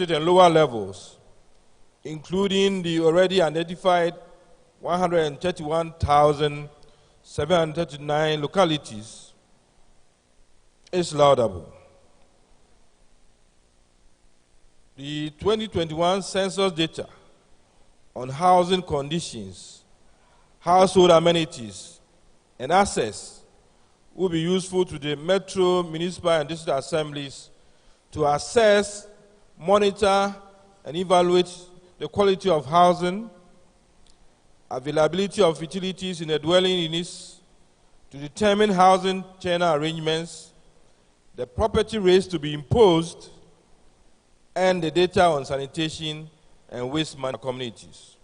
and lower levels, including the already identified 131,739 localities, is laudable. The 2021 census data on housing conditions, household amenities, and access will be useful to the metro, municipal, and district assemblies to assess, monitor, and evaluate the quality of housing, availability of utilities in the dwelling units, to determine housing tenure arrangements, the property rates to be imposed, and the data on sanitation and waste management communities.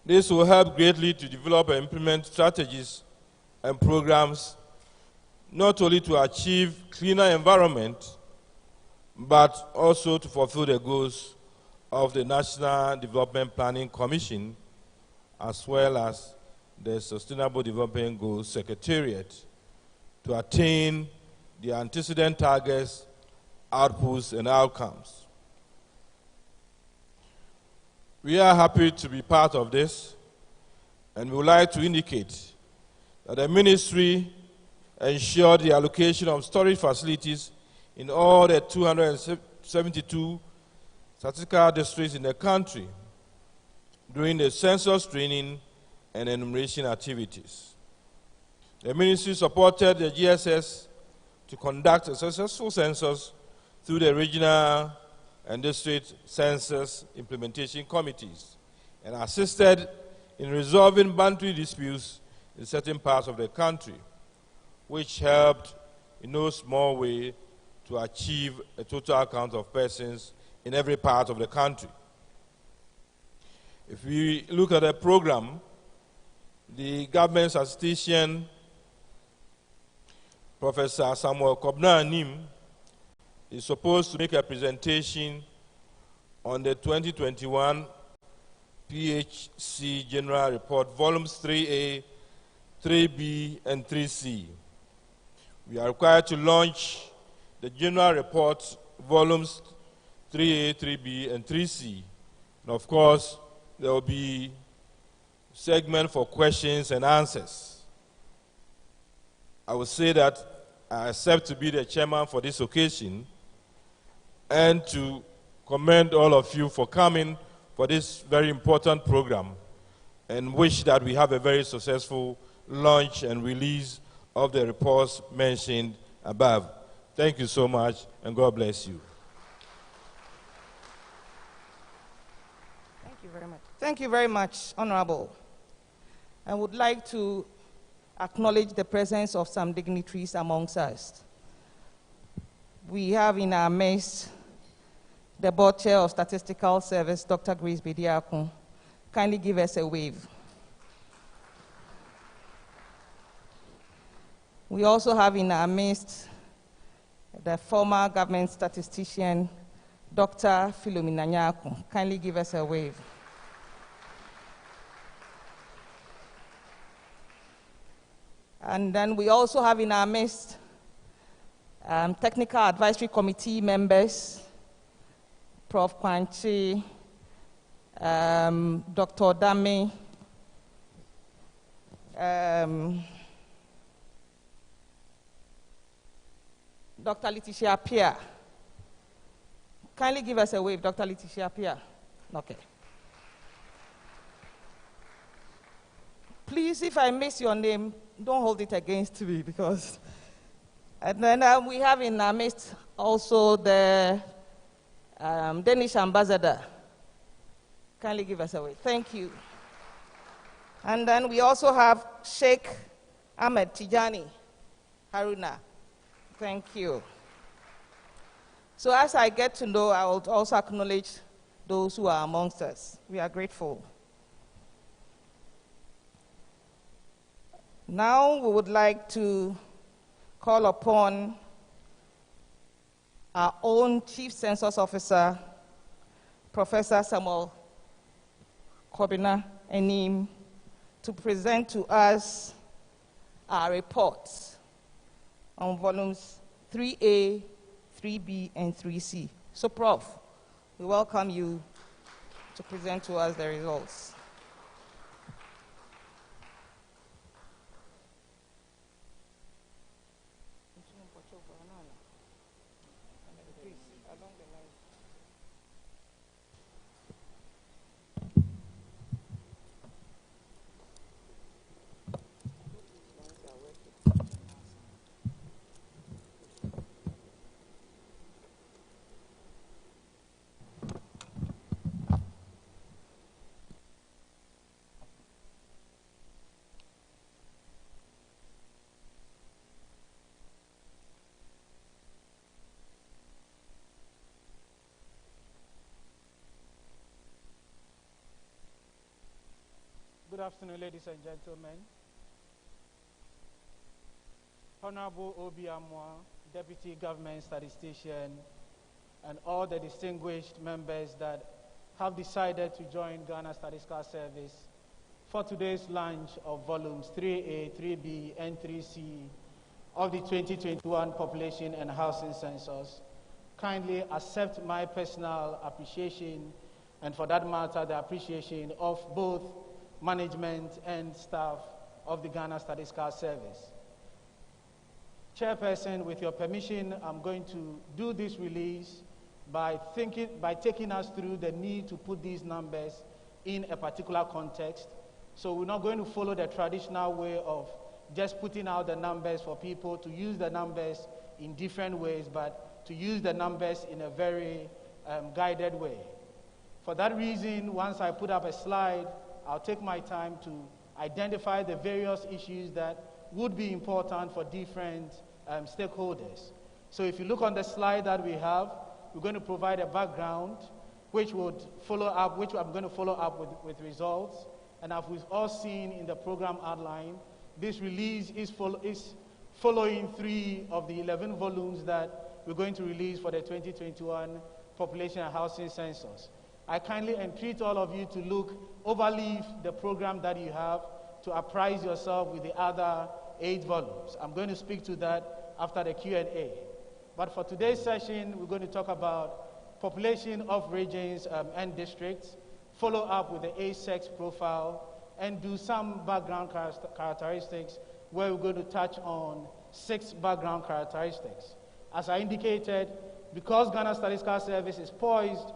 This will help greatly to develop and implement strategies and programs not only to achieve cleaner environment, but also to fulfill the goals of the National Development Planning Commission, as well as the Sustainable Development Goals Secretariat, to attain the antecedent targets, outputs, and outcomes. We are happy to be part of this, and we would like to indicate that the ministry ensured the allocation of storage facilities in all the 272 statistical districts in the country during the census training and enumeration activities. The ministry supported the GSS to conduct a successful census through the regional and district census implementation committees and assisted in resolving boundary disputes in certain parts of the country, which helped in no small way to achieve a total count of persons in every part of the country. If we look at the program, the government statistician, Professor Samuel Kobna-Anim, is supposed to make a presentation on the 2021 PHC General Report, volumes 3A, 3B, and 3C. We are required to launch the General Report, volumes 3A, 3B, and 3C. And of course, there will be a segment for questions and answers. I will say that I accept to be the chairman for this occasion and to commend all of you for coming for this very important program and wish that we have a very successful launch and release of the reports mentioned above. Thank you so much, and God bless you. Thank you very much. Thank you very much, Honorable. I would like to acknowledge the presence of some dignitaries amongst us. We have in our midst the Board Chair of Statistical Service, Dr. Grace Bediako. Kindly give us a wave. We also have in our midst the former government statistician, Dr. Philomena Nyaku. Kindly give us a wave. And then we also have in our midst technical advisory committee members, Prof. Kwanchi, Dr. Dame, Dr. Letitia Pia. Kindly give us a wave, Dr. Letitia Pia. Okay. Please, if I miss your name, don't hold it against me because. And then we have in our midst also the Danish ambassador. Kindly give us a wave. Thank you. And then we also have Sheikh Ahmed Tijani Haruna. Thank you. So as I get to know, I will also acknowledge those who are amongst us. We are grateful. Now we would like to call upon our own Chief Census Officer, Professor Samuel Kobna-Anim, to present to us our reports on volumes 3A, 3B, and 3C. So, Prof, we welcome you to present to us the results. Good afternoon, ladies and gentlemen. Honorable Obi Amwa, Deputy Government Statistician, and all the distinguished members that have decided to join Ghana Statistical Service for today's launch of volumes 3A, 3B, and 3C of the 2021 Population and Housing Census. Kindly accept my personal appreciation, and for that matter, the appreciation of both management and staff of the Ghana Statistical Service. Chairperson, with your permission, I'm going to do this release by taking us through the need to put these numbers in a particular context. So we're not going to follow the traditional way of just putting out the numbers for people to use the numbers in different ways, but to use the numbers in a very guided way. For that reason, once I put up a slide, I'll take my time to identify the various issues that would be important for different stakeholders. So if you look on the slide that we have, we're going to provide a background which I'm going to follow up with results. And as we've all seen in the program outline, this release is following 3 of the 11 volumes that we're going to release for the 2021 Population and Housing Census. I kindly entreat all of you to overleaf the program that you have to apprise yourself with the other 8 volumes. I'm going to speak to that after the Q&A. But for today's session, we're going to talk about population of regions and districts, follow up with the age-sex profile, and do some background characteristics where we're going to touch on 6 background characteristics. As I indicated, because Ghana Statistical Service is poised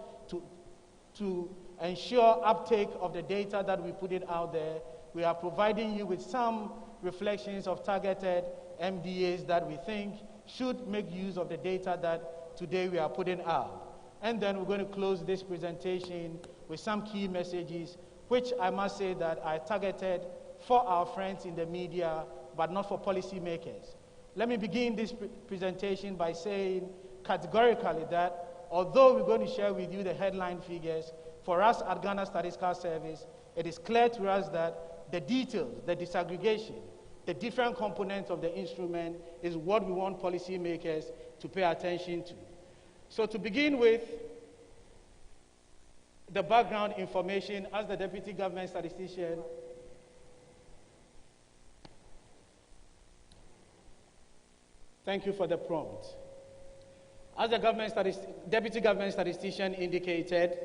to ensure uptake of the data that we put it out there, we are providing you with some reflections of targeted MDAs that we think should make use of the data that today we are putting out. And then we're going to close this presentation with some key messages, which I must say that are targeted for our friends in the media, but not for policymakers. Let me begin this presentation by saying categorically that although we're going to share with you the headline figures, for us at Ghana Statistical Service, it is clear to us that the details, the disaggregation, the different components of the instrument is what we want policymakers to pay attention to. So to begin with, the background information, as the Deputy Government Statistician thank you for the prompt. As the Deputy Government Statistician indicated,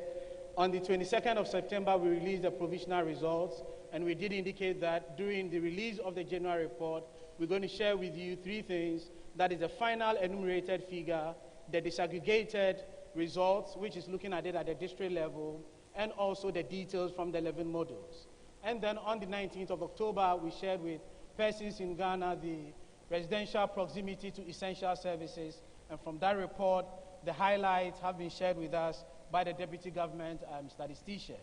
on the 22nd of September, we released the provisional results, and we did indicate that during the release of the General Report, we're going to share with you 3 things. That is the final enumerated figure, the disaggregated results, which is looking at it at the district level, and also the details from the 11 modules. And then on the 19th of October, we shared with persons in Ghana the residential proximity to essential services. And from that report, the highlights have been shared with us by the Deputy Government Statistician.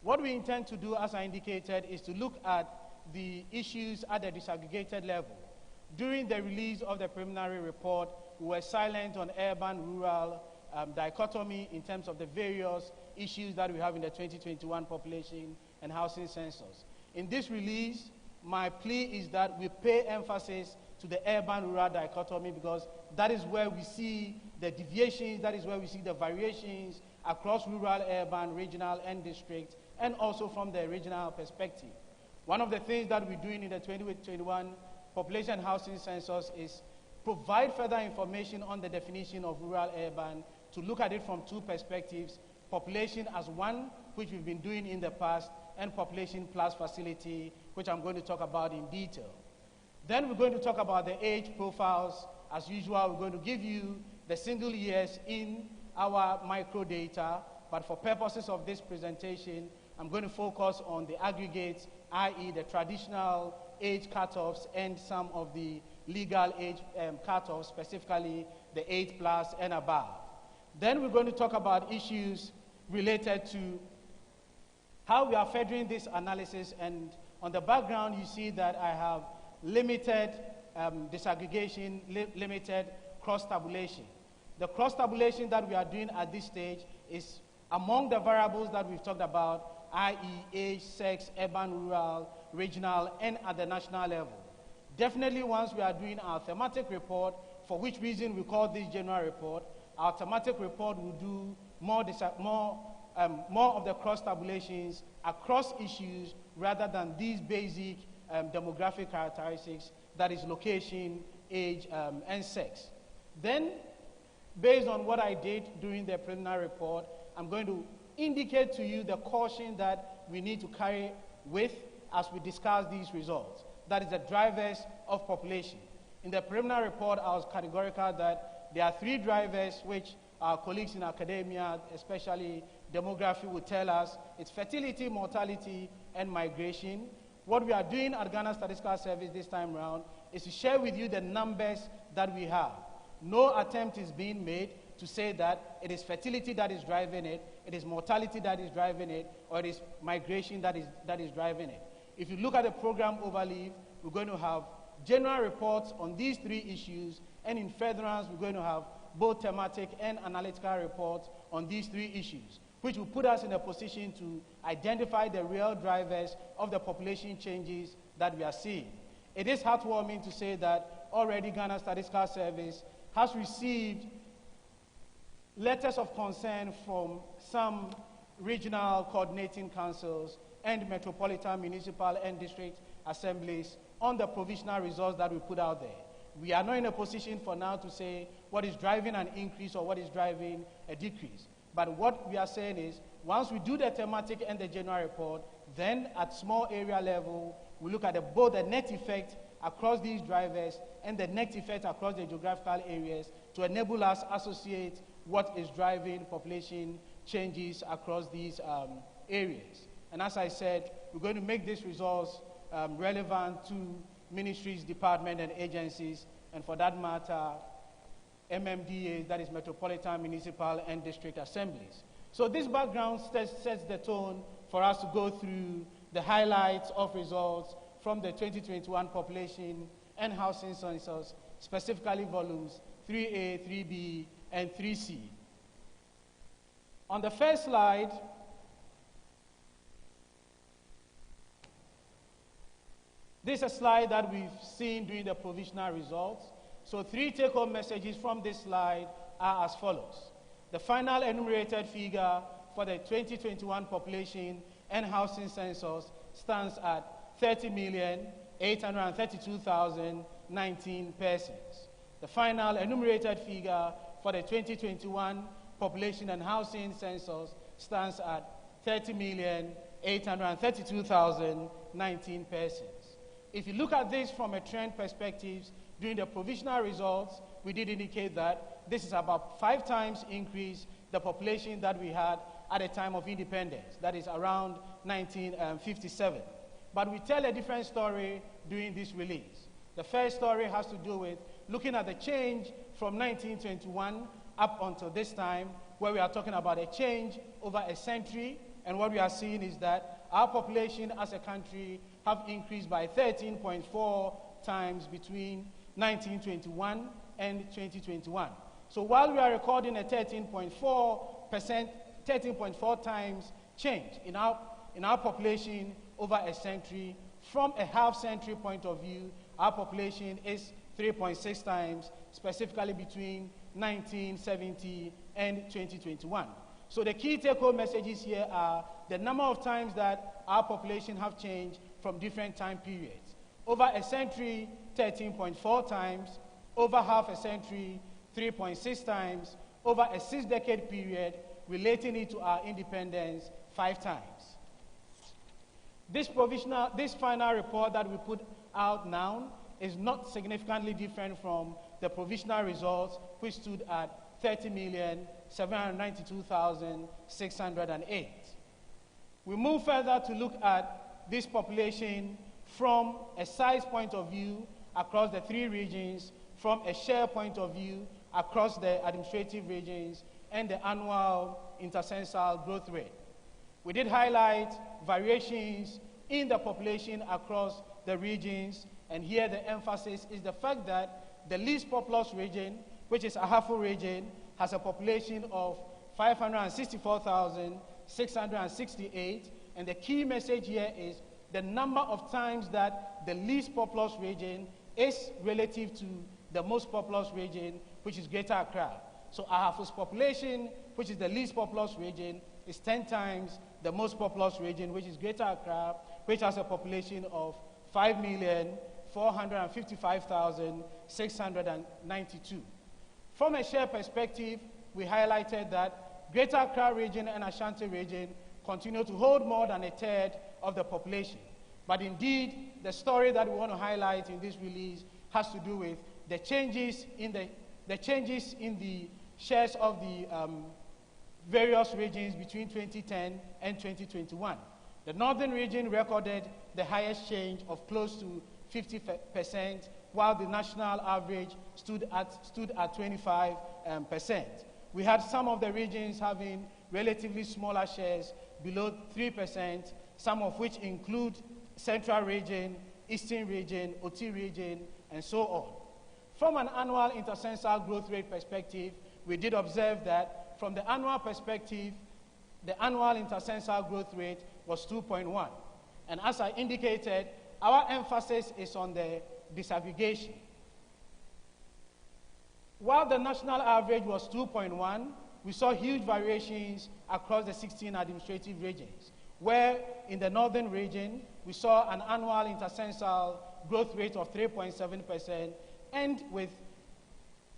What we intend to do, as I indicated, is to look at the issues at the disaggregated level. During the release of the preliminary report, we were silent on urban-rural dichotomy in terms of the various issues that we have in the 2021 Population and Housing Census. In this release, my plea is that we pay emphasis to the urban-rural dichotomy, because that is where we see the deviations, that is where we see the variations across rural, urban, regional, and district, and also from the regional perspective. One of the things that we're doing in the 2021 Population and Housing Census is provide further information on the definition of rural-urban to look at it from two perspectives: population as one, which we've been doing in the past, and population plus facility, which I'm going to talk about in detail. Then we're going to talk about the age profiles. As usual, we're going to give you the single years in our microdata, but for purposes of this presentation, I'm going to focus on the aggregates, i.e. the traditional age cutoffs and some of the legal age cutoffs, specifically the 8+ and above. Then we're going to talk about issues related to how we are furthering this analysis, and on the background you see that I have limited disaggregation, limited cross-tabulation. The cross-tabulation that we are doing at this stage is among the variables that we've talked about, i.e. age, sex, urban, rural, regional, and at the national level. Definitely once we are doing our thematic report, for which reason we call this general report, our thematic report will do more of the cross-tabulations across issues rather than these basic demographic characteristics, that is location, age, and sex. Then, based on what I did during the preliminary report, I'm going to indicate to you the caution that we need to carry with as we discuss these results. That is the drivers of population. In the preliminary report, I was categorical that there are 3 drivers which our colleagues in academia, especially demography, will tell us. It's fertility, mortality, and migration. What we are doing at Ghana Statistical Service this time around is to share with you the numbers that we have. No attempt is being made to say that it is fertility that is driving it, it is mortality that is driving it, or it is migration that is driving it. If you look at the program overleaf, we're going to have general reports on these 3 issues, and in furtherance, we're going to have both thematic and analytical reports on these 3 issues, which will put us in a position to identify the real drivers of the population changes that we are seeing. It is heartwarming to say that already Ghana Statistical Service has received letters of concern from some regional coordinating councils and metropolitan, municipal, and district assemblies on the provisional results that we put out there. We are not in a position for now to say what is driving an increase or what is driving a decrease. But what we are saying is, once we do the thematic and the general report, then at small area level, we look at both the net effect across these drivers and the net effect across the geographical areas to enable us associate what is driving population changes across these areas. And as I said, we're going to make these results relevant to ministries, departments, and agencies, and for that matter, MMDAs, that is Metropolitan, Municipal, and District Assemblies. So this background sets the tone for us to go through the highlights of results from the 2021 Population and Housing Census, specifically volumes 3A, 3B, and 3C. On the first slide, this is a slide that we've seen during the provisional results. So 3 take-home messages from this slide are as follows. The final enumerated figure for the 2021 Population and Housing Census stands at 30,832,019 persons. The final enumerated figure for the 2021 Population and Housing Census stands at 30,832,019 persons. If you look at this from a trend perspective, during the provisional results, we did indicate that this is about 5 times increase the population that we had at the time of independence, that is around 1957. But we tell a different story during this release. The first story has to do with looking at the change from 1921 up until this time, where we are talking about a change over a century, and what we are seeing is that our population as a country have increased by 13.4 times between 1921 and 2021. So while we are recording a 13.4 times change in our population over a century, from a half-century point of view, our population is 3.6 times, specifically between 1970 and 2021. So the key take-home messages here are the number of times that our population have changed from different time periods. Over a century, 13.4 times. Over half a century, 3.6 times. over a 6-decade period, relating it to our independence 5 times. This final report that we put out now is not significantly different from the provisional results, which stood at 30,792,608. We move further to look at this population from a size point of view across the 3 regions, from a share point of view across the administrative regions, and the annual intercensal growth rate. We did highlight variations in the population across the regions, and here the emphasis is the fact that the least populous region, which is Ahafo region, has a population of 564,668, and the key message here is the number of times that the least populous region is relative to the most populous region, which is Greater Accra. So Ahafo's population, which is the least populous region, is 10 times the most populous region, which is Greater Accra, which has a population of 5,455,692. From a share perspective, we highlighted that Greater Accra region and Ashanti region continue to hold more than a third of the population. But indeed, the story that we want to highlight in this release has to do with the changes in the shares of the various regions between 2010 and 2021. The northern region recorded the highest change of close to 50%, while the national average stood at 25%. We had some of the regions having relatively smaller shares, below 3%, some of which include Central region, Eastern region, Oti region, and so on. From an annual intercensal growth rate perspective, we did observe that from the annual perspective, the annual intercensal growth rate was 2.1. And as I indicated, our emphasis is on the disaggregation. While the national average was 2.1, we saw huge variations across the 16 administrative regions, where in the northern region, we saw an annual intercensal growth rate of 3.7%, and with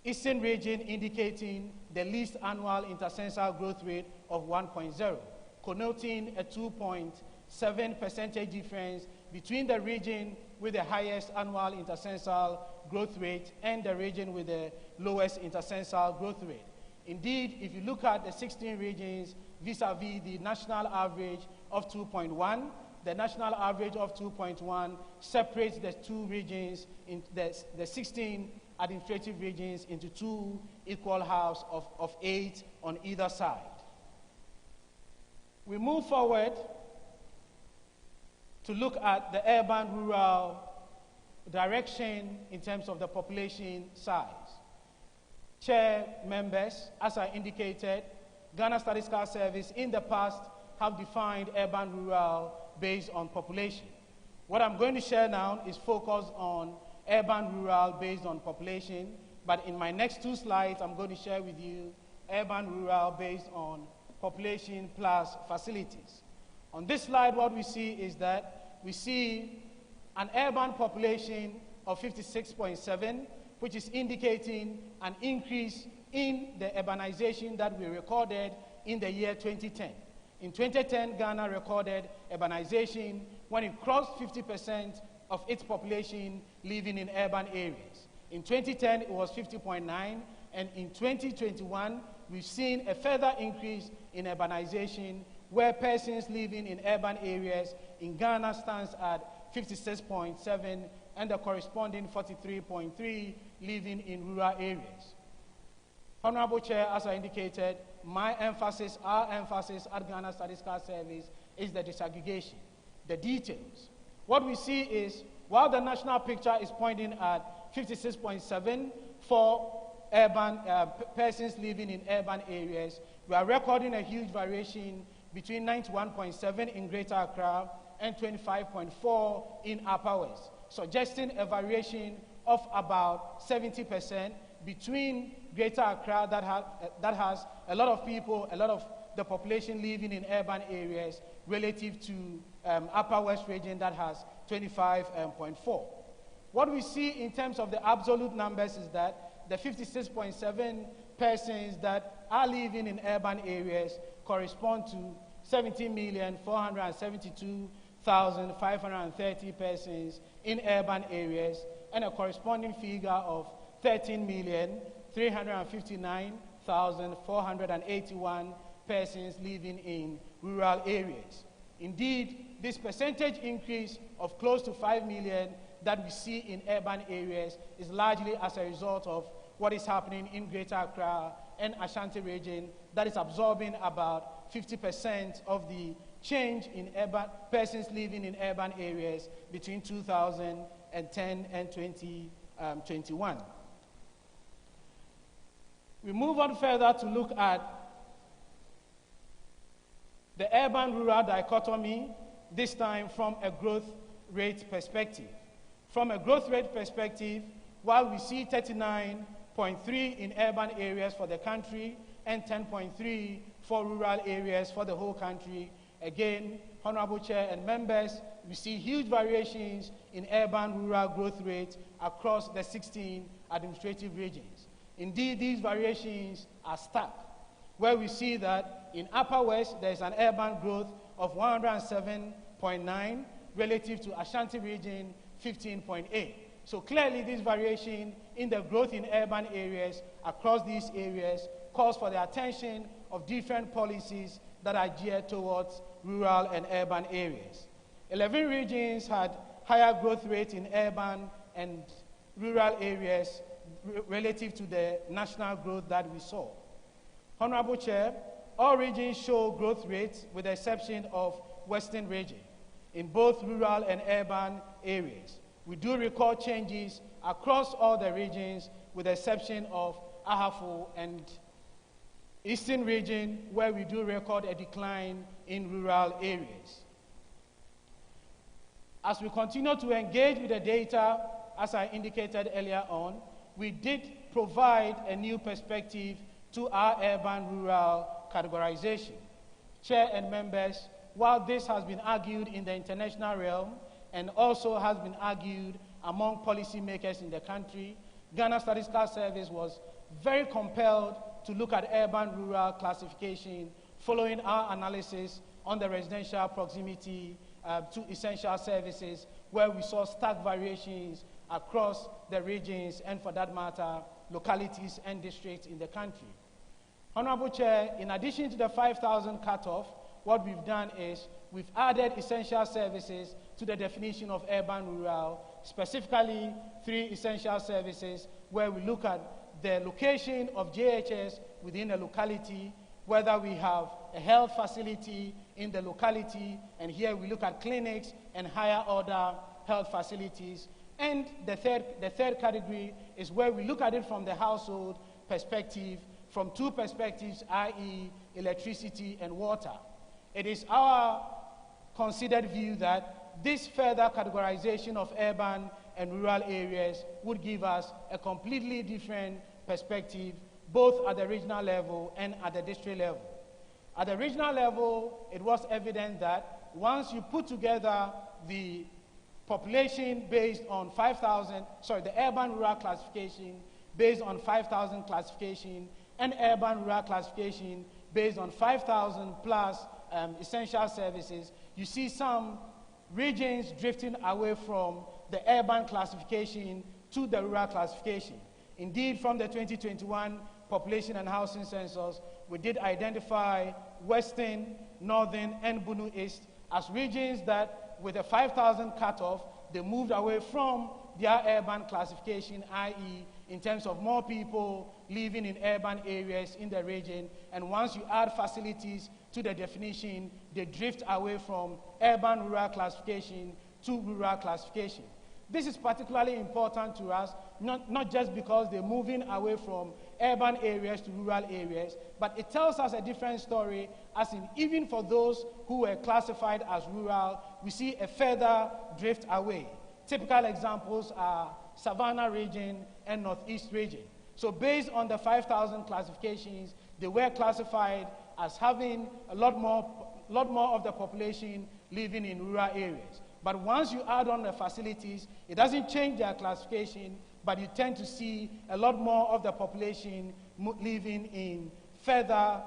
Eastern region indicating the least annual intercensal growth rate of 1.0, connoting a 2.7 percentage difference between the region with the highest annual intercensal growth rate and the region with the lowest intercensal growth rate. Indeed, if you look at the 16 regions vis-a-vis the national average of 2.1, the national average of 2.1 separates the 2 regions, in the 16 administrative regions, into 2 equal halves of 8 on either side. We move forward to look at the urban-rural direction in terms of the population size. Chair members, as I indicated, Ghana Statistical Service in the past have defined urban-rural based on population. What I'm going to share now is focused on urban-rural based on population, but in my next 2 slides, I'm going to share with you urban-rural based on population plus facilities. On this slide, what we see is that we see an urban population of 56.7, which is indicating an increase in the urbanization that we recorded in the year 2010. In 2010, Ghana recorded urbanization when it crossed 50% of its population living in urban areas. In 2010, it was 50.9, and in 2021, we've seen a further increase in urbanization, where persons living in urban areas in Ghana stands at 56.7, and the corresponding 43.3 living in rural areas. Honorable Chair, as I indicated, my emphasis, our emphasis at Ghana Statistical Service is the disaggregation, the details. What we see is, while the national picture is pointing at 56.7 for urban persons living in urban areas, we are recording a huge variation between 91.7 in Greater Accra and 25.4 in Upper West, suggesting a variation of about 70% between Greater Accra that has a lot of people, a lot of the population living in urban areas relative to Upper West region that has 25.4. What we see in terms of the absolute numbers is that the 56.7 persons that are living in urban areas correspond to 17,472,530 persons in urban areas, and a corresponding figure of 13,359,481 persons living in rural areas. Indeed, this percentage increase of close to 5 million that we see in urban areas is largely as a result of what is happening in Greater Accra and Ashanti region that is absorbing about 50% of the change in urban persons living in urban areas between 2010 and 2021. We move on further to look at the urban-rural dichotomy, this time from a growth rate perspective. From a growth rate perspective, while we see 39.3 in urban areas for the country and 10.3 for rural areas for the whole country, again, Honorable Chair and members, we see huge variations in urban-rural growth rates across the 16 administrative regions. Indeed, these variations are stark, where we see that in Upper West, there's an urban growth of 107.9 relative to Ashanti region 15.8. So clearly this variation in the growth in urban areas across these areas calls for the attention of different policies that are geared towards rural and urban areas. 11 regions had higher growth rates in urban and rural areas relative to the national growth that we saw. Honorable Chair, all regions show growth rates with the exception of Western region in both rural and urban areas. We do record changes across all the regions with the exception of Ahafo and Eastern region, where we do record a decline in rural areas. As we continue to engage with the data, as I indicated earlier on, we did provide a new perspective to our urban-rural categorization. Chair and members, while this has been argued in the international realm and also has been argued among policymakers in the country, Ghana Statistical Service was very compelled to look at urban-rural classification following our analysis on the residential proximity to essential services, where we saw stark variations across the regions and, for that matter, localities and districts in the country. Honorable Chair, in addition to the 5,000 cutoff, what we've done is we've added essential services to the definition of urban-rural, specifically 3 essential services where we look at the location of JHS within a locality, whether we have a health facility in the locality, and here we look at clinics and higher order health facilities. And the third category is where we look at it from the household perspective, from 2 perspectives, i.e. electricity and water. It is our considered view that this further categorization of urban and rural areas would give us a completely different perspective, both at the regional level and at the district level. At the regional level, it was evident that once you put together the population based on 5,000, the urban-rural classification based on 5,000 classification and urban-rural classification based on 5,000 plus essential services, you see some regions drifting away from the urban classification to the rural classification. Indeed, from the 2021 Population and Housing Census, we did identify Western, Northern, and Bunu East as regions that, with a 5,000 cutoff, they moved away from their urban classification, i.e., in terms of more people living in urban areas in the region. And once you add facilities to the definition, they drift away from urban-rural classification to rural classification. This is particularly important to us, not just because they're moving away from urban areas to rural areas, but it tells us a different story, as in even for those who were classified as rural, we see a further drift away. Typical examples are Savannah region and Northeast region. So based on the 5,000 classifications, they were classified as having a lot more of the population living in rural areas. But once you add on the facilities, it doesn't change their classification, but you tend to see a lot more of the population living in further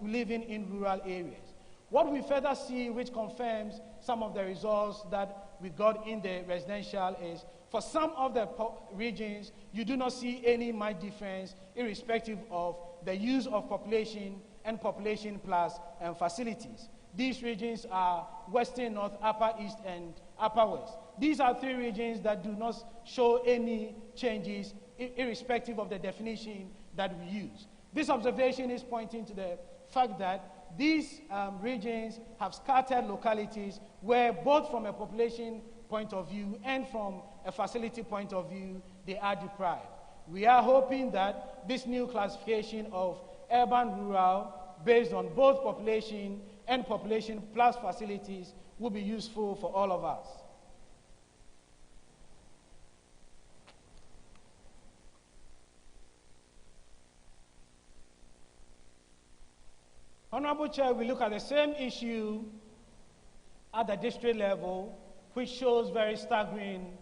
living in rural areas. What we further see, which confirms some of the results that we got in the residential, is for some of the regions, you do not see any much difference irrespective of the use of population and population plus facilities. These regions are Western North, Upper East, and Upper West. These are three regions that do not show any changes irrespective of the definition that we use. This observation is pointing to the fact that these regions have scattered localities where both from a population point of view and from a facility point of view, they are deprived. We are hoping that this new classification of urban-rural based on both population and population plus facilities will be useful for all of us. Honorable Chair, we look at the same issue at the district level, which shows very staggering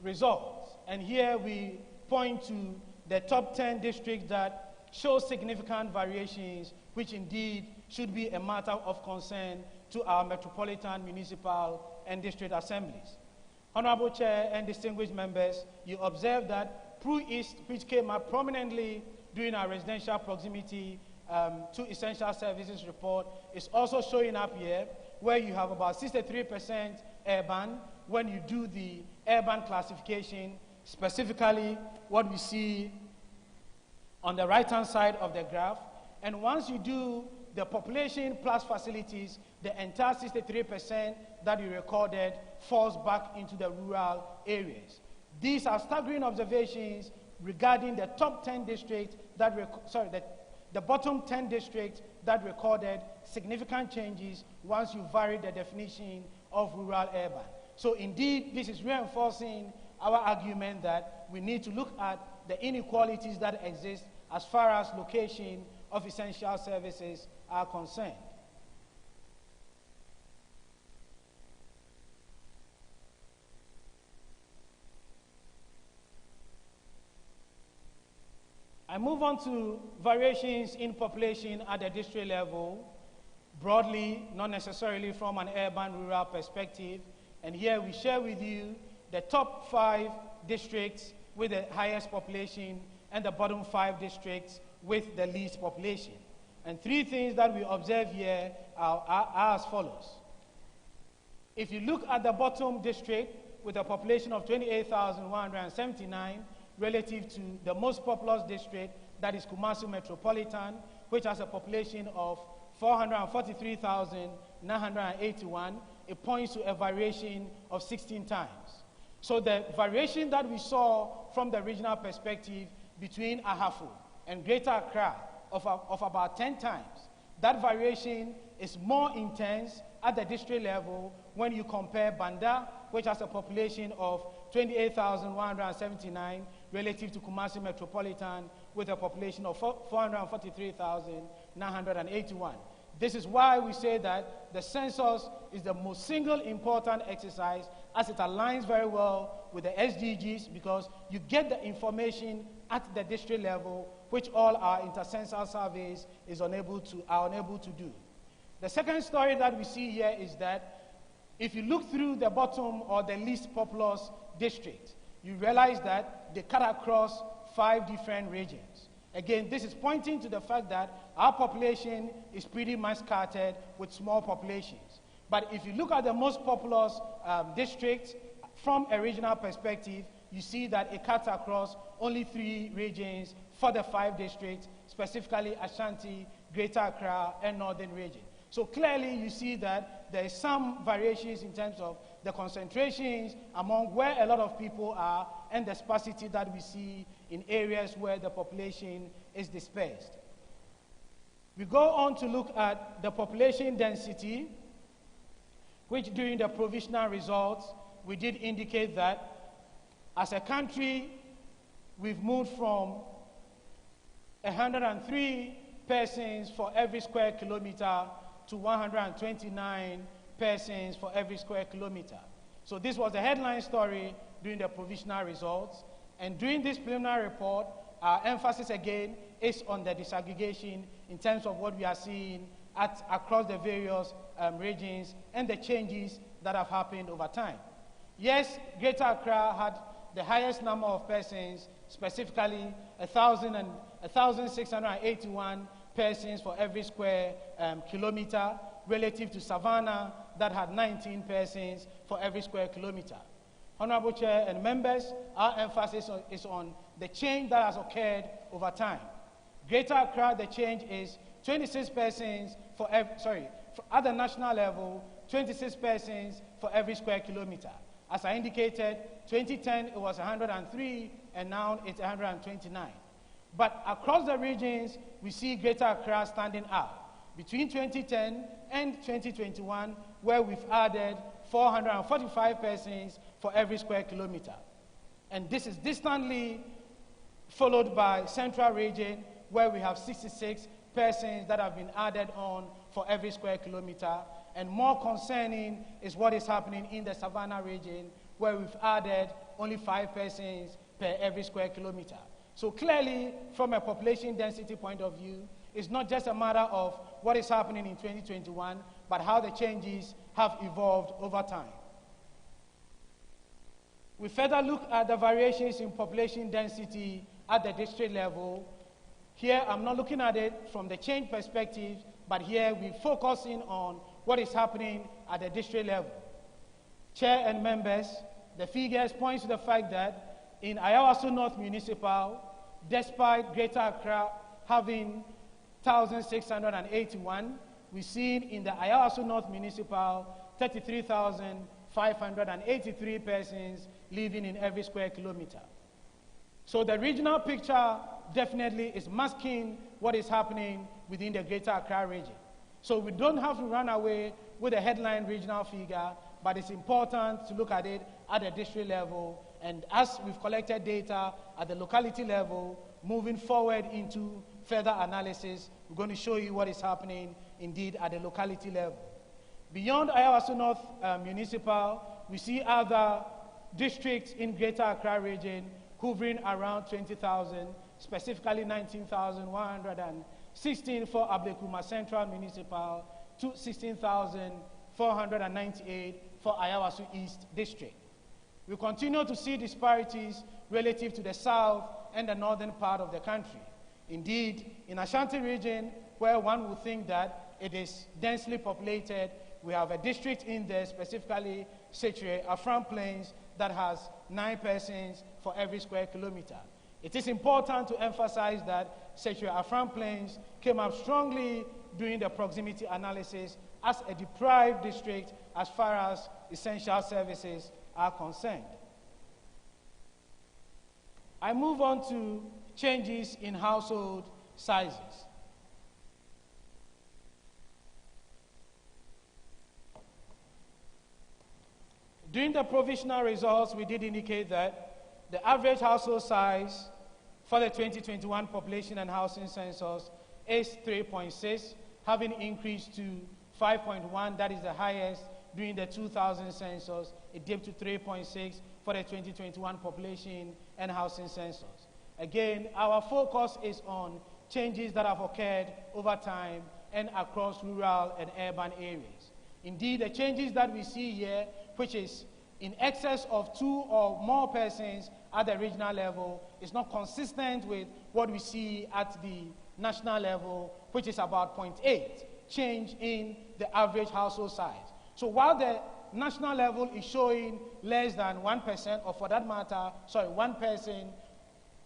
results. And here we point to the top 10 districts that show significant variations, which indeed should be a matter of concern to our metropolitan, municipal, and district assemblies. Honorable Chair and distinguished members, you observe that Pru East, which came up prominently during our residential proximity to essential services report, is also showing up here, where you have about 63% urban. When you do the urban classification, specifically what we see on the right-hand side of the graph, and once you do the population plus facilities, the entire 63% that you recorded falls back into the rural areas. These are staggering observations regarding the top 10 districts that, the bottom 10 districts that recorded significant changes once you vary the definition of rural-urban. So indeed, this is reinforcing our argument that we need to look at the inequalities that exist as far as location of essential services are concerned. I move on to variations in population at the district level, broadly, not necessarily from an urban-rural perspective. And here we share with you the top 5 districts with the highest population and the bottom 5 districts with the least population. And 3 things that we observe here are as follows. If you look at the bottom district with a population of 28,179 relative to the most populous district, that is Kumasi Metropolitan, which has a population of 443,981, it points to a variation of 16 times. So the variation that we saw from the regional perspective between Ahafo and Greater Accra of about 10 times, that variation is more intense at the district level when you compare Banda, which has a population of 28,179 relative to Kumasi Metropolitan with a population of 443,981. This is why we say that the census is the most single important exercise, as it aligns very well with the SDGs, because you get the information at the district level, which all our intercensal surveys are unable to do. The second story that we see here is that if you look through the bottom or the least populous district, you realize that they cut across 5 different regions. Again, this is pointing to the fact that our population is pretty much scattered with small populations. But if you look at the most populous districts from a regional perspective, you see that it cuts across only 3 regions for the 5 districts, specifically Ashanti, Greater Accra, and Northern Region. So clearly you see that there is some variations in terms of the concentrations among where a lot of people are and the sparsity that we see in areas where the population is dispersed. We go on to look at the population density, which during the provisional results, we did indicate that as a country, we've moved from 103 persons for every square kilometer to 129 persons for every square kilometer. So this was the headline story during the provisional results. And during this preliminary report, our emphasis again is on the disaggregation in terms of what we are seeing across the various regions and the changes that have happened over time. Yes, Greater Accra had the highest number of persons, specifically 1,681 persons for every square kilometer, relative to Savannah that had 19 persons for every square kilometer. Honorable Chair and members, our emphasis is on the change that has occurred over time. Greater Accra, the change is 26 persons for every, at the national level, 26 persons for every square kilometer. As I indicated, 2010 it was 103, and now it's 129. But across the regions, we see Greater Accra standing out. Between 2010 and 2021, where we've added 445 persons for every square kilometer. And this is distantly followed by Central Region, where we have 66 persons that have been added on for every square kilometer. And more concerning is what is happening in the Savannah region, where we've added only 5 persons per every square kilometer. So clearly, from a population density point of view, it's not just a matter of what is happening in 2021, but how the changes have evolved over time. We further look at the variations in population density at the district level. Here, I'm not looking at it from the change perspective, but here we're focusing on what is happening at the district level. Chair and members, the figures point to the fact that in Ayawaso North Municipal, despite Greater Accra having 1,681, we've seen in the Ayawaso North Municipal 33,583 persons living in every square kilometer. So the regional picture definitely is masking what is happening within the Greater Accra region. So we don't have to run away with a headline regional figure, but it's important to look at it at the district level. And as we've collected data at the locality level, moving forward into further analysis, we're going to show you what is happening indeed at the locality level. Beyond Ayawaso North Municipal, we see other districts in Greater Accra region hovering around 20,000, specifically 19,116 for Ablekuma Central Municipal, to 16,498 for Ayawaso East District. We continue to see disparities relative to the south and the northern part of the country. Indeed, in Ashanti region, where one would think that it is densely populated, we have a district in there, specifically Setchire, Afram Plains, that has 9 persons for every square kilometer. It is important to emphasize that Setchire Afram Plains came up strongly during the proximity analysis as a deprived district as far as essential services are concerned. I move on to changes in household sizes. During the provisional results, we did indicate that the average household size for the 2021 population and housing census is 3.6, having increased to 5.1, that is the highest during the 2000 census. It dipped to 3.6 for the 2021 population and housing census. Again, our focus is on changes that have occurred over time and across rural and urban areas. Indeed, the changes that we see here, which is in excess of 2 or more persons at the regional level, is not consistent with what we see at the national level, which is about 0.8 change in the average household size. So while the national level is showing less than 1%, or for that matter, 1 person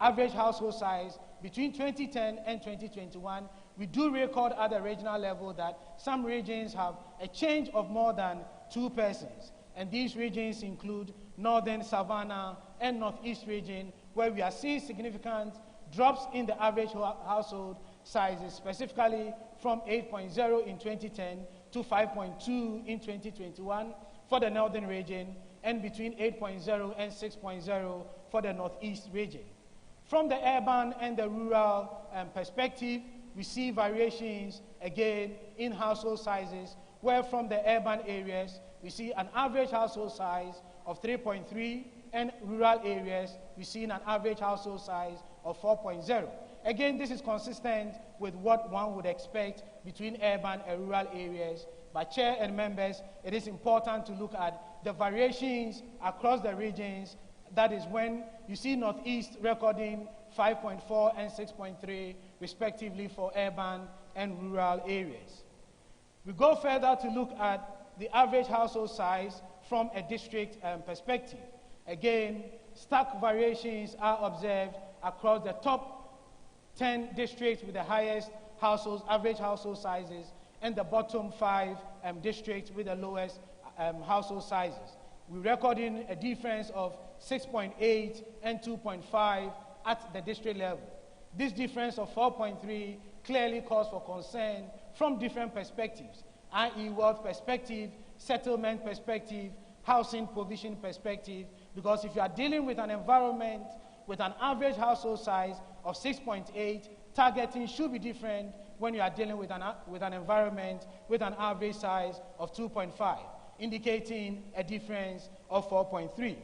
average household size between 2010 and 2021, we do record at the regional level that some regions have a change of more than 2 persons. And these regions include Northern Savannah and Northeast region, where we are seeing significant drops in the average household sizes, specifically from 8.0 in 2010 to 5.2 in 2021 for the Northern region, and between 8.0 and 6.0 for the Northeast region. From the urban and the rural perspective, we see variations again in household sizes, where from the urban areas, we see an average household size of 3.3, and rural areas, we see an average household size of 4.0. Again, this is consistent with what one would expect between urban and rural areas. But Chair and members, it is important to look at the variations across the regions. That is when you see Northeast recording 5.4 and 6.3 respectively for urban and rural areas. We go further to look at the average household size from a district perspective. Again, stark variations are observed across the top 10 districts with the highest average household sizes, and the bottom 5 districts with the lowest household sizes. We're recording a difference of 6.8 and 2.5 at the district level. This difference of 4.3 clearly calls for concern from different perspectives, i.e. wealth perspective, settlement perspective, housing provision perspective, because if you are dealing with an environment with an average household size of 6.8, targeting should be different when you are dealing with an environment with an average size of 2.5, indicating a difference of 4.3.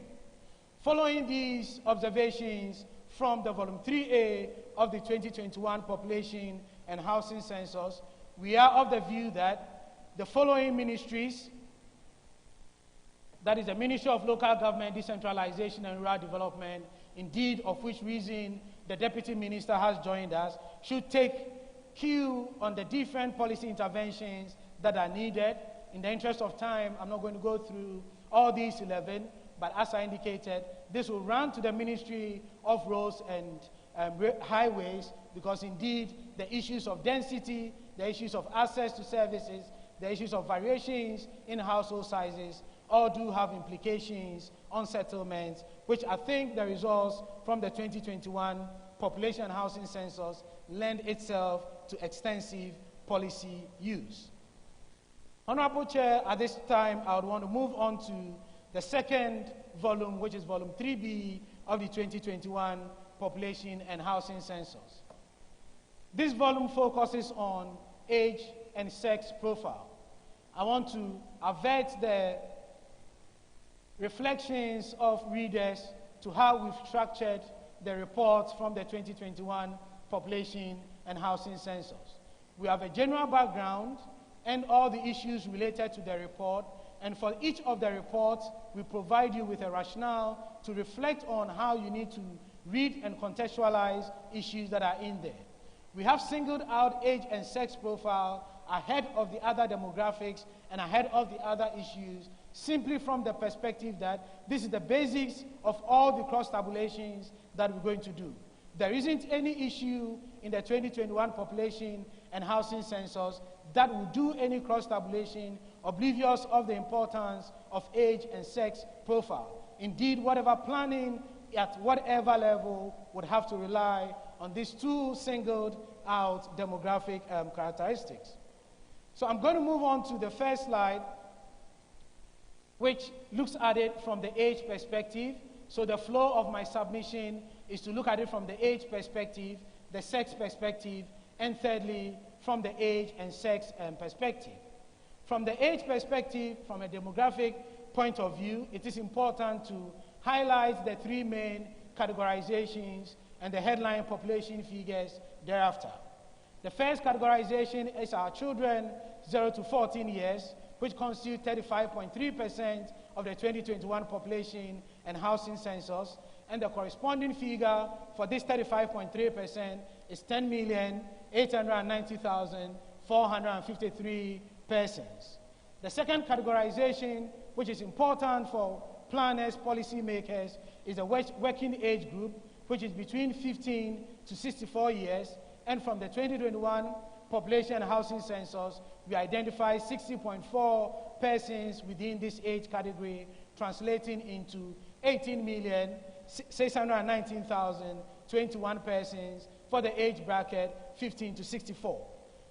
Following these observations from the Volume 3A of the 2021 Population and Housing Census, we are of the view that the following ministries, that is the Ministry of Local Government, Decentralization and Rural Development, indeed of which reason the Deputy Minister has joined us, should take cue on the different policy interventions that are needed. In the interest of time, I'm not going to go through all these 11, but as I indicated, this will run to the Ministry of Roads and Highways, because indeed the issues of density, the issues of access to services, the issues of variations in household sizes all do have implications on settlements, which I think the results from the 2021 Population and Housing Census lend itself to extensive policy use. Honorable Chair, at this time, I would want to move on to the second volume, which is Volume 3B of the 2021 Population and Housing Census. This volume focuses on age and sex profile. I want to avert the reflections of readers to how we've structured the reports from the 2021 Population and Housing Census. We have a general background and all the issues related to the report, and for each of the reports, we provide you with a rationale to reflect on how you need to read and contextualize issues that are in there. We have singled out age and sex profile ahead of the other demographics and ahead of the other issues, simply from the perspective that this is the basics of all the cross-tabulations that we're going to do. There isn't any issue in the 2021 Population and Housing Census that will do any cross-tabulation oblivious of the importance of age and sex profile. Indeed, whatever planning at whatever level would have to rely on these two singled out demographic characteristics. So I'm going to move on to the first slide, which looks at it from the age perspective. So the flow of my submission is to look at it from the age perspective, the sex perspective, and thirdly, from the age and sex perspective. From the age perspective, from a demographic point of view, it is important to highlight the three main categorizations and the headline population figures thereafter. The first categorization is our children 0 to 14 years, which constitute 35.3% of the 2021 Population and Housing Census, and the corresponding figure for this 35.3% is 10,890,453 persons. The second categorization, which is important for planners, policymakers, is the working age group, which is between 15 to 64 years, and from the 2021 Population and Housing Census, we identify 60.4 persons within this age category, translating into 18,619,021 persons for the age bracket 15 to 64.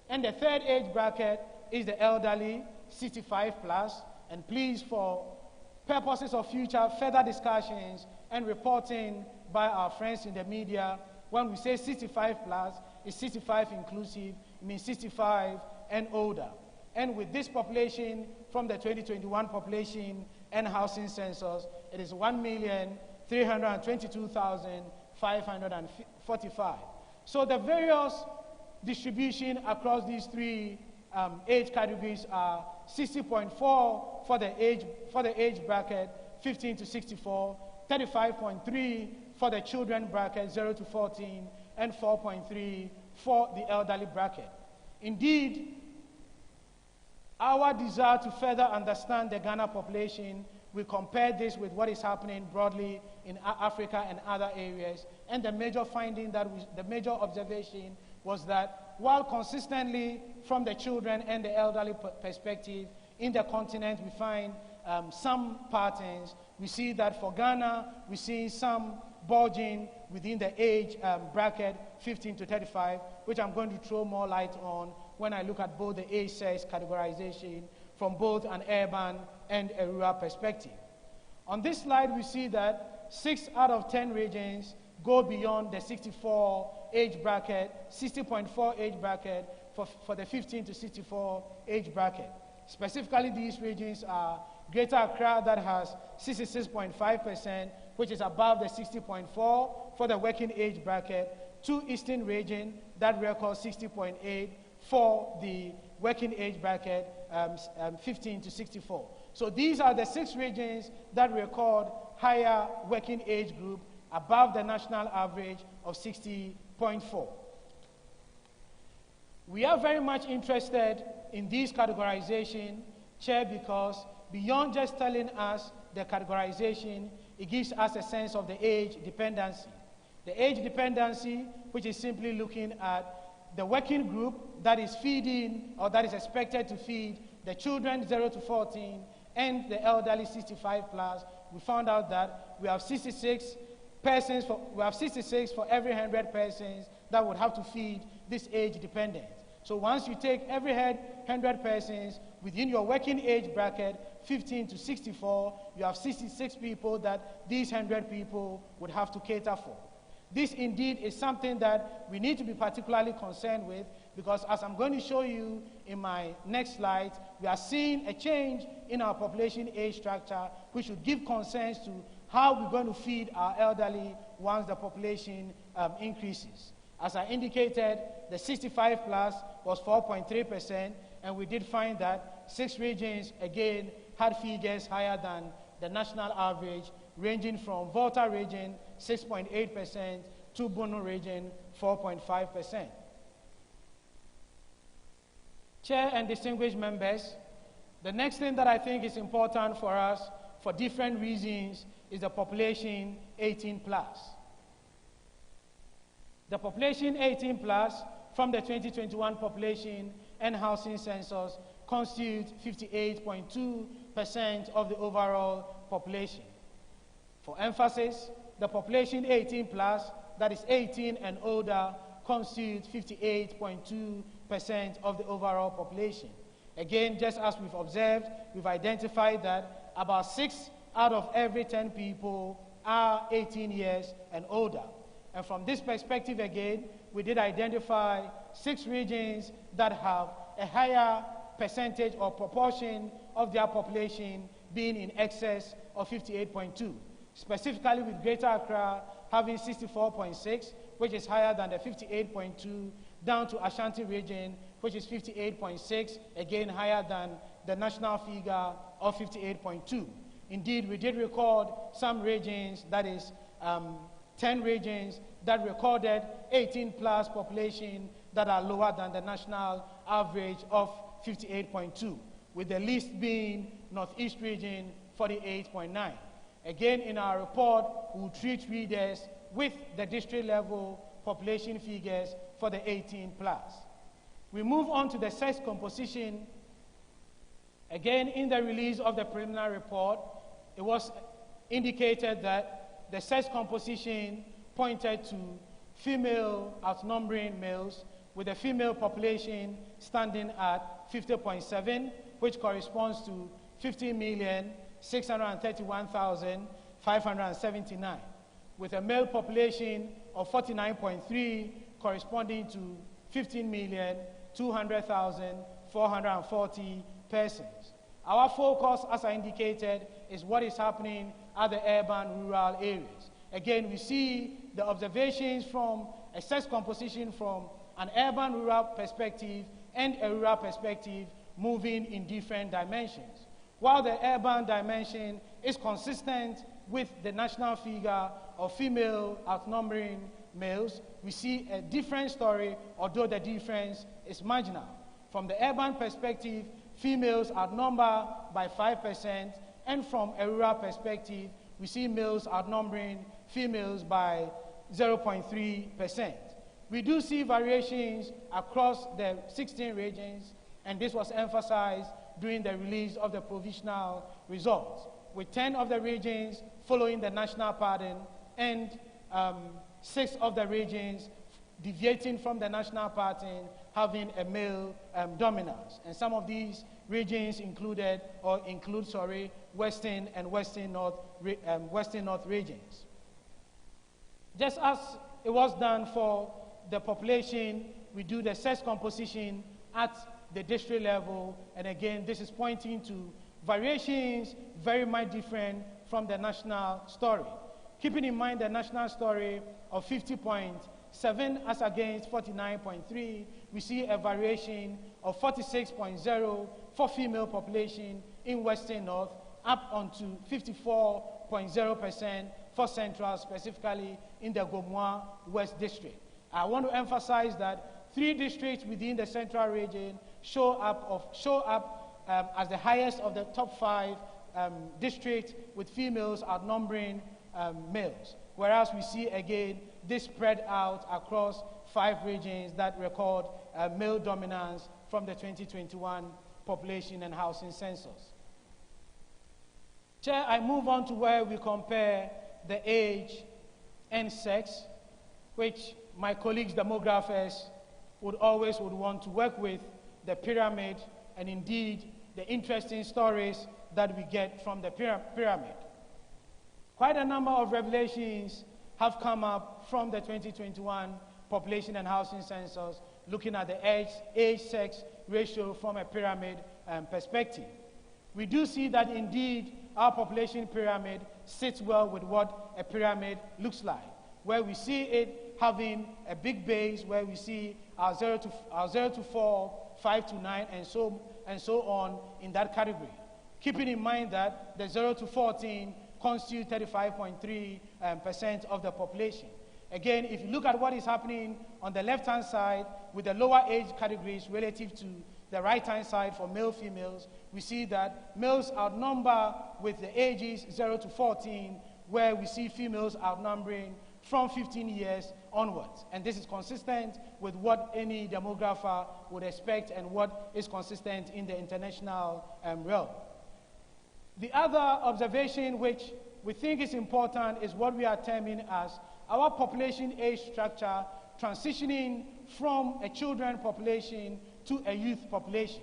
And the third age bracket is the elderly, 65 plus, and please, for purposes of future further discussions and reporting by our friends in the media, when we say 65 plus, it's 65 inclusive, it means 65 and older. And with this population from the 2021 Population and Housing Census, it is 1,322,545. So the various distribution across these three age categories are 60.4 for the age bracket 15 to 64, 35.3 for the children bracket 0 to 14, and 4.3 for the elderly bracket. Indeed, our desire to further understand the Ghana population, we compare this with what is happening broadly in Africa and other areas, and the major finding the major observation was that while consistently from the children and the elderly perspective in the continent we find some patterns, we see that for Ghana we see some bulging within the age bracket 15 to 35, which I'm going to throw more light on when I look at both the age-sex categorization from both an urban and a rural perspective. On this slide, we see that 6 out of 10 regions go beyond the 64 age bracket, 60.4 age bracket for the 15 to 64 age bracket. Specifically, these regions are Greater Accra that has 66.5%, which is above the 60.4 for the working age bracket, 2 Eastern region that records 60.8 for the working age bracket 15 to 64. So these are the 6 regions that record higher working age group above the national average of 60.4. We are very much interested in this categorization, Chair, because beyond just telling us the categorization, it gives us a sense of the age dependency. The age dependency, which is simply looking at the working group that is feeding or that is expected to feed the children 0 to 14 and the elderly 65 plus, we found out that we have 66 for every 100 persons that would have to feed this age dependent. So once you take every 100 persons within your working age bracket 15 to 64, you have 66 people that these 100 people would have to cater for. This indeed is something that we need to be particularly concerned with, because as I'm going to show you in my next slide, we are seeing a change in our population age structure, which should give concerns to how we're going to feed our elderly once the population increases. As I indicated, the 65 plus was 4.3%, and we did find that 6 regions, again, had figures higher than the national average, ranging from Volta region, 6.8%, to Bono region, 4.5%. Chair and distinguished members, the next thing that I think is important for us, for different reasons, is the population 18 plus. The population 18 plus from the 2021 population and housing census constitutes 58.2% of the overall population. For emphasis, the population 18 plus, that is 18 and older, constitutes 58.2% of the overall population. Again, just as we've observed, we've identified that about 6 out of every 10 people are 18 years and older. And from this perspective again, we did identify 6 regions that have a higher percentage or proportion of their population being in excess of 58.2. Specifically with Greater Accra having 64.6, which is higher than the 58.2, down to Ashanti region, which is 58.6, again higher than the national figure of 58.2. Indeed, we did record some regions, that is 10 regions that recorded 18 plus population that are lower than the national average of 58.2, with the least being Northeast region, 48.9. Again, in our report, we will treat readers with the district level population figures for the 18 plus. We move on to the sex composition. Again, in the release of the preliminary report, it was indicated that the sex composition pointed to female outnumbering males, with the female population standing at 50.7, which corresponds to 50,631,579, with a male population of 49.3 corresponding to 15,200,440 persons. Our focus, as I indicated, is what is happening at the urban rural areas. Again, we see the observations from a sex composition from an urban-rural perspective and a rural perspective moving in different dimensions. While the urban dimension is consistent with the national figure of female outnumbering males, we see a different story, although the difference is marginal. From the urban perspective, females outnumber by 5%, and from a rural perspective, we see males outnumbering females by 0.3%. We do see variations across the 16 regions, and this was emphasized during the release of the provisional results, with 10 of the regions following the national pattern and 6 of the regions deviating from the national pattern, having a male dominance. And some of these regions include Western and Western North regions. Just as it was done for the population, we do the sex composition at the district level, and again, this is pointing to variations very much different from the national story. Keeping in mind the national story of 50.7 as against 49.3, we see a variation of 46.0 for female population in Western North, up onto 54.0% for Central, specifically in the Gomoa West District. I want to emphasize that 3 districts within the Central region show up as the highest of the top 5 districts, with females outnumbering males. Whereas we see again this spread out across 5 regions that record male dominance from the 2021 population and housing census. Chair, I move on to where we compare the age and sex, which my colleagues demographers would want to work with the pyramid, and indeed the interesting stories that we get from the pyramid. Quite a number of revelations have come up from the 2021 population and housing census, looking at the age-sex ratio from a pyramid perspective. We do see that indeed our population pyramid sits well with what a pyramid looks like, where we see it having a big base, where we see our 0 to 4, 5 to 9, and so on in that category. Keeping in mind that the 0 to 14 constitute 35.3% of the population. Again, if you look at what is happening on the left-hand side with the lower age categories relative to the right-hand side for male females, we see that males outnumber with the ages 0 to 14, where we see females outnumbering from 15 years onwards. And this is consistent with what any demographer would expect and what is consistent in the international realm. The other observation which we think is important is what we are terming as our population age structure transitioning from a children population to a youth population.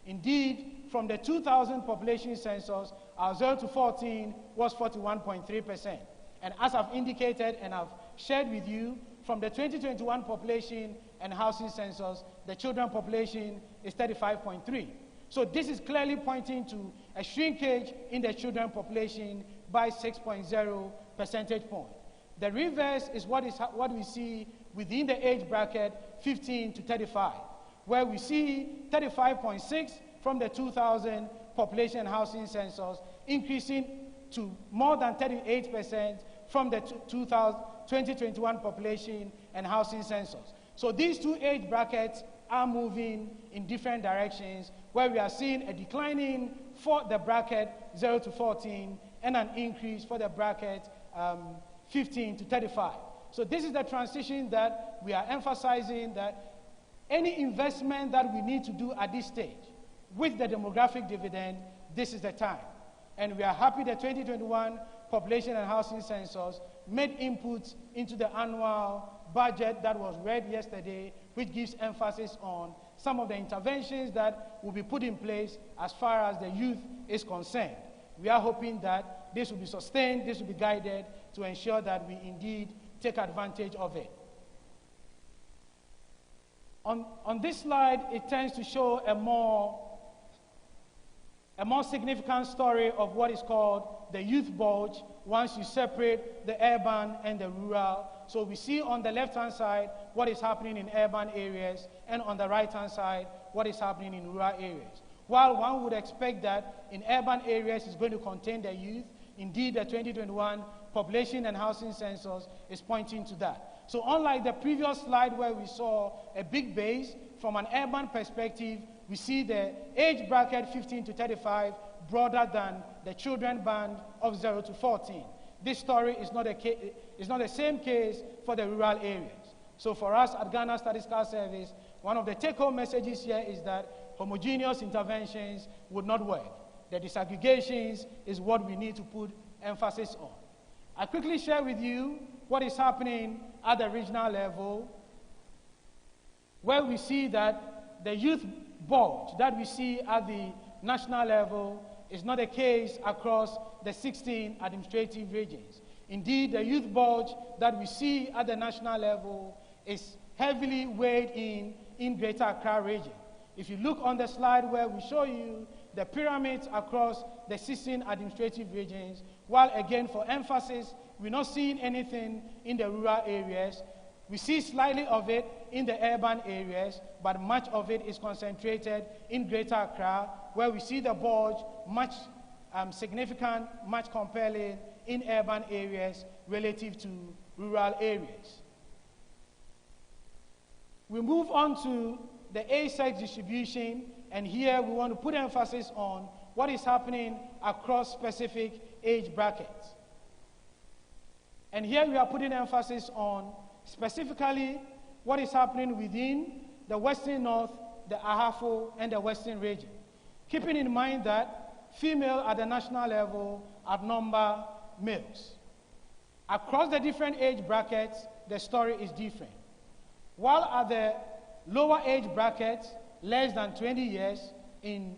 Indeed, from the 2000 population census, our 0 to 14 was 41.3%. And as I've indicated and I've shared with you, from the 2021 population and housing census, the children population is 35.3. So this is clearly pointing to a shrinkage in the children population by 6.0 percentage point. The reverse is what we see within the age bracket 15 to 35, where we see 35.6 from the 2000 population and housing census, increasing to more than 38% from the 2021 population and housing census. So these 2 age brackets are moving in different directions, where we are seeing a declining for the bracket 0 to 14 and an increase for the bracket 15 to 35. So this is the transition that we are emphasizing, that any investment that we need to do at this stage with the demographic dividend, this is the time. And we are happy the 2021 population and housing census made inputs into the annual budget that was read yesterday, which gives emphasis on some of the interventions that will be put in place as far as the youth is concerned. We are hoping that this will be sustained, this will be guided to ensure that we indeed take advantage of it. On this slide, it tends to show a a more significant story of what is called the youth bulge once you separate the urban and the rural. So we see on the left-hand side what is happening in urban areas, and on the right-hand side what is happening in rural areas. While one would expect that in urban areas it's going to contain the youth, indeed the 2021 population and housing census is pointing to that. So unlike the previous slide where we saw a big base, from an urban perspective, we see the age bracket 15 to 35 broader than the children band of 0 to 14. This story is not the same case for the rural areas. So for us at Ghana Statistical Service, one of the take-home messages here is that homogeneous interventions would not work. The disaggregations is what we need to put emphasis on. I quickly share with you what is happening at the regional level, where we see that the youth bulge that we see at the national level is not the case across the 16 administrative regions. Indeed, the youth bulge that we see at the national level is heavily weighed in Greater Accra region. If you look on the slide where we show you the pyramids across the 16 administrative regions, while again for emphasis, we're not seeing anything in the rural areas. We see slightly of it in the urban areas, but much of it is concentrated in Greater Accra, where we see the bulge much significant, much compelling in urban areas relative to rural areas. We move on to the age-sex distribution, and here we want to put emphasis on what is happening across specific age brackets. And here we are putting emphasis on specifically what is happening within the Western North, the Ahafo, and the Western region. Keeping in mind that female at the national level outnumber males. Across the different age brackets, the story is different. While at the lower age brackets, less than 20 years, in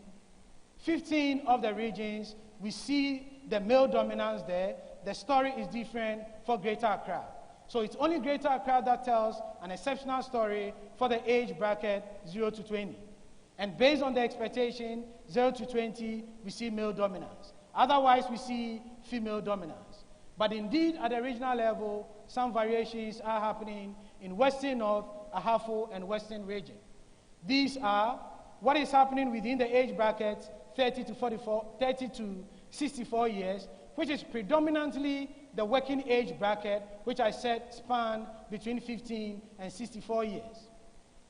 15 of the regions, we see the male dominance there. The story is different for Greater Accra. So it's only Greater Accra that tells an exceptional story for the age bracket 0 to 20. And based on the expectation, 0 to 20, we see male dominance. Otherwise, we see female dominance. But indeed, at the regional level, some variations are happening in Western North, Ahafo, and Western region. These are what is happening within the age brackets 30 to 64 years, which is predominantly the working age bracket, which I said span between 15 and 64 years.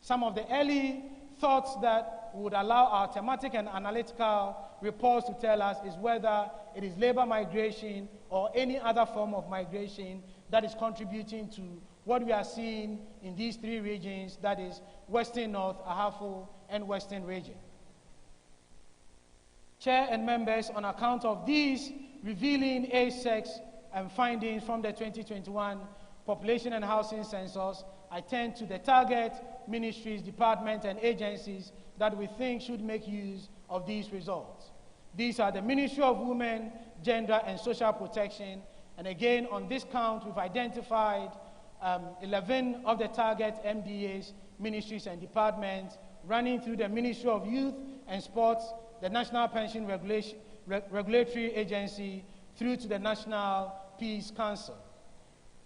Some of the early thoughts that would allow our thematic and analytical reports to tell us is whether it is labor migration or any other form of migration that is contributing to what we are seeing in these three regions, that is Western North, Ahafo, and Western region. Chair and members, on account of these revealing age, sex, and findings from the 2021 Population and Housing Census, I turn to the target ministries, departments, and agencies that we think should make use of these results. These are the Ministry of Women, Gender, and Social Protection. And again, on this count, we've identified 11 of the target MDAs, ministries, and departments, running through the Ministry of Youth and Sports, the National Pension Regulatory Agency, through to the National Peace Council.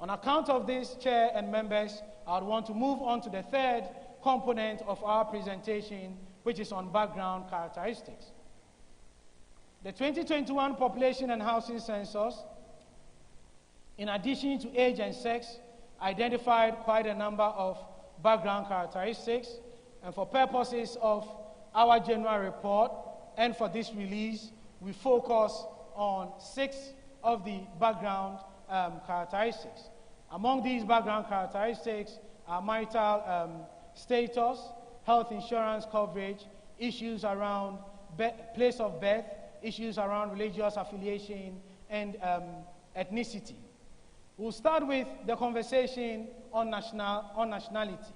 On account of this, Chair and members, I would want to move on to the third component of our presentation, which is on background characteristics. The 2021 Population and Housing Census, in addition to age and sex, identified quite a number of background characteristics, and for purposes of our general report and for this release, we focus on 6 of the background characteristics. Among these background characteristics are marital status, health insurance coverage, issues around place of birth, issues around religious affiliation, and ethnicity. We'll start with the conversation on nationality.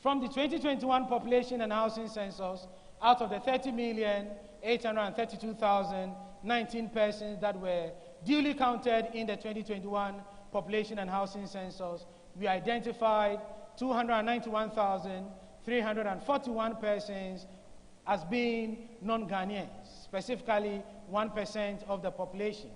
From the 2021 Population and Housing Census, out of the 30,832,019 persons that were duly counted in the 2021 Population and Housing Census, we identified 291,341 persons as being non-Ghanaians, specifically 1% of the population.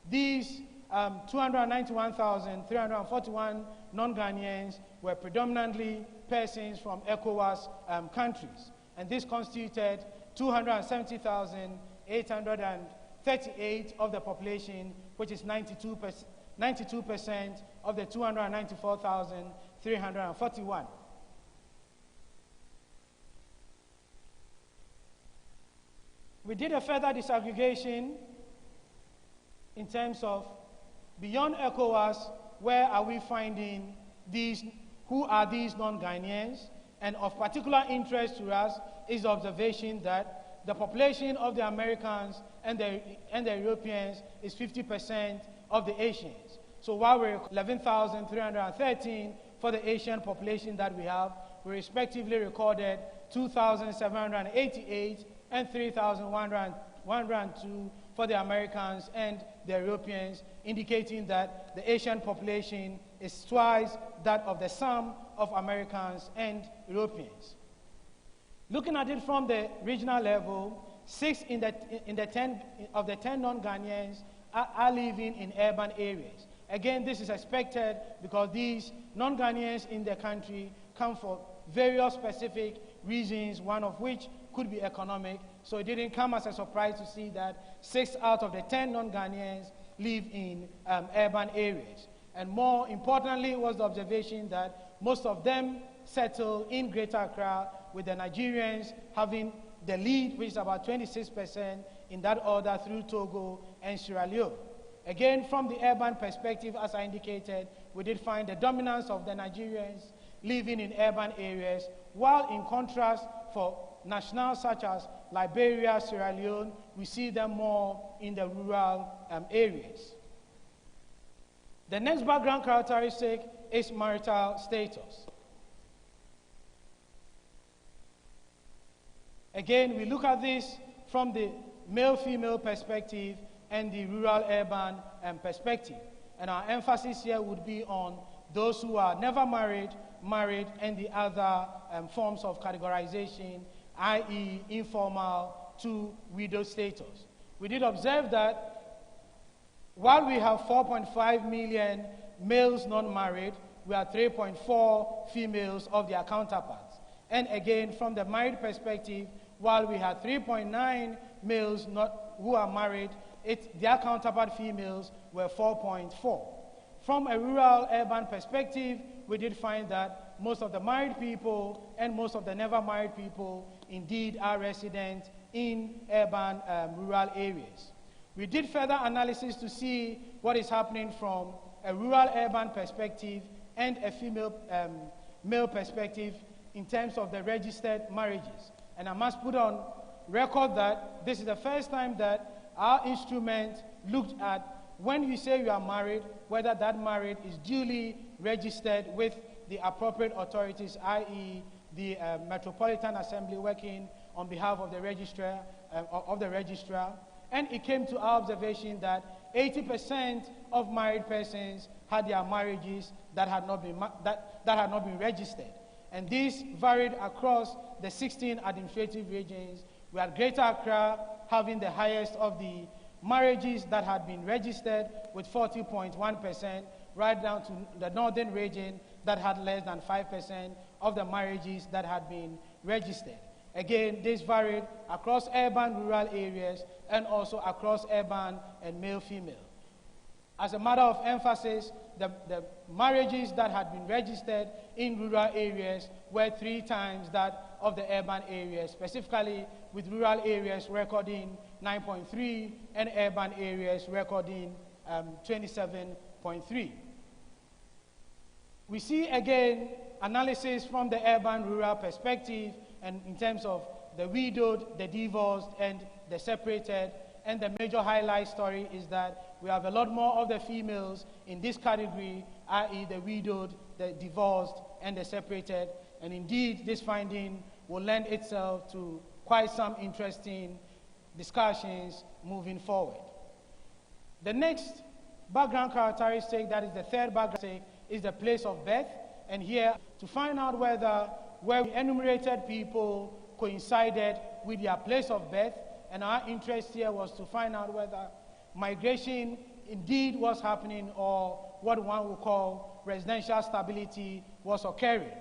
These 291,341 non-Ghanaians were predominantly persons from ECOWAS countries, and this constituted 270,838 of the population, which is 92% of the 294,341. We did a further disaggregation in terms of beyond ECOWAS, where are we finding these, who are these non-Ghanaians? And of particular interest to us is the observation that the population of the Americans and the Europeans is 50% of the Asians. So while we're 11,313 for the Asian population that we have, we respectively recorded 2,788 and 3,102 for the Americans and the Europeans, indicating that the Asian population is twice that of the sum of Americans and Europeans. Looking at it from the regional level, 6 in the 10 of the 10 non-Ghanaians are living in urban areas. Again, this is expected because these non-Ghanaians in the country come for various specific reasons, one of which could be economic. So it didn't come as a surprise to see that 6 out of the 10 non-Ghanaians live in urban areas. And more importantly was the observation that most of them settle in Greater Accra, with the Nigerians having the lead, which is about 26% in that order, through Togo and Sierra Leone. Again, from the urban perspective, as I indicated, we did find the dominance of the Nigerians living in urban areas, while in contrast for nationals such as Liberia, Sierra Leone, we see them more in the rural areas. The next background characteristic is marital status. Again, we look at this from the male-female perspective and the rural-urban perspective. And our emphasis here would be on those who are never married, married, and the other forms of categorization, i.e. informal to widow status. We did observe that while we have 4.5 million males non-married, we have 3.4 females of their counterparts. And again, from the married perspective, while we had 3.9 males who are married, their counterpart females were 4.4. From a rural-urban perspective, we did find that most of the married people and most of the never married people indeed are resident in urban rural areas. We did further analysis to see what is happening from a rural-urban perspective and a male perspective in terms of the registered marriages. And I must put on record that this is the first time that our instrument looked at when you say you are married, whether that marriage is duly registered with the appropriate authorities, i.e. the Metropolitan Assembly working on behalf of the registrar, and it came to our observation that 80% of married persons had their marriages that had not been registered. And this varied across the 16 administrative regions. We had Greater Accra having the highest of the marriages that had been registered with 40.1%, right down to the northern region that had less than 5% of the marriages that had been registered. Again, this varied across urban, rural areas, and also across urban and male-female. As a matter of emphasis, the marriages that had been registered in rural areas were 3 times that of the urban areas, specifically with rural areas recording 9.3 and urban areas recording 27.3. We see again analysis from the urban-rural perspective, and in terms of the widowed, the divorced, and the separated. And the major highlight story is that we have a lot more of the females in this category, i.e. the widowed, the divorced, and the separated. And indeed, this finding will lend itself to quite some interesting discussions moving forward. The next background characteristic, that is the third background characteristic, is the place of birth. And here, to find out where we enumerated people coincided with their place of birth, and our interest here was to find out whether migration indeed was happening or what one would call residential stability was occurring.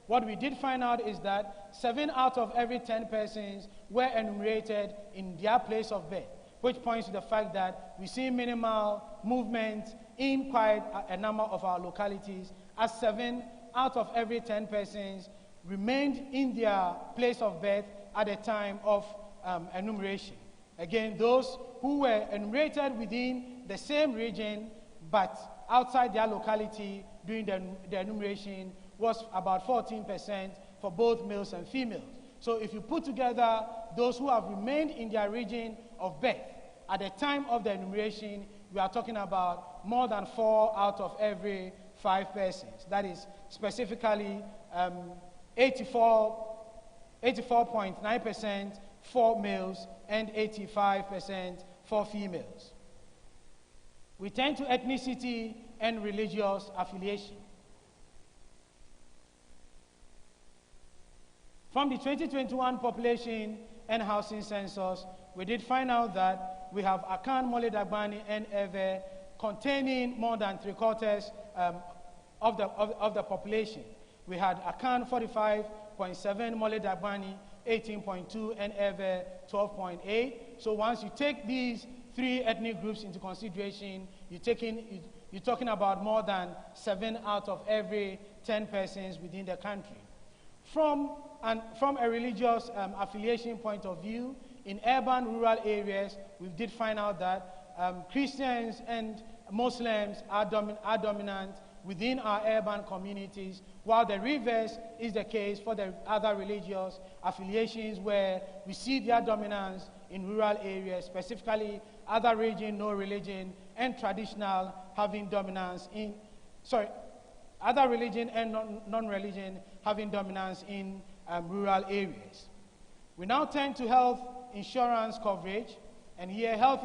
What we did find out is that 7 out of every 10 persons were enumerated in their place of birth, which points to the fact that we see minimal movement in quite a number of our localities, as 7 out of every 10 persons remained in their place of birth at the time of enumeration. Again, those who were enumerated within the same region but outside their locality during the enumeration was about 14% for both males and females. So if you put together those who have remained in their region of birth at the time of the enumeration, we are talking about more than 4 out of every 5 persons. That is specifically 84.9% for males and 85% for females. We turn to ethnicity and religious affiliation. From the 2021 population and housing census, we did find out that we have Akan, Mole Dagbani, and Ewe containing more than 3/4 of the population. We had Akan 45.7, Mole Dagbani 18.2, and Ewe 12.8. So once you take these 3 ethnic groups into consideration, you're talking about more than 7 out of every 10 persons within the country. From a religious affiliation point of view, in urban, rural areas, we did find out that Christians and Muslims are dominant within our urban communities, while the reverse is the case for the other religious affiliations, where we see their dominance in rural areas, specifically other religion, no religion, and traditional having dominance in, other religion and non-religion having dominance in rural areas. We now turn to health insurance coverage, and here health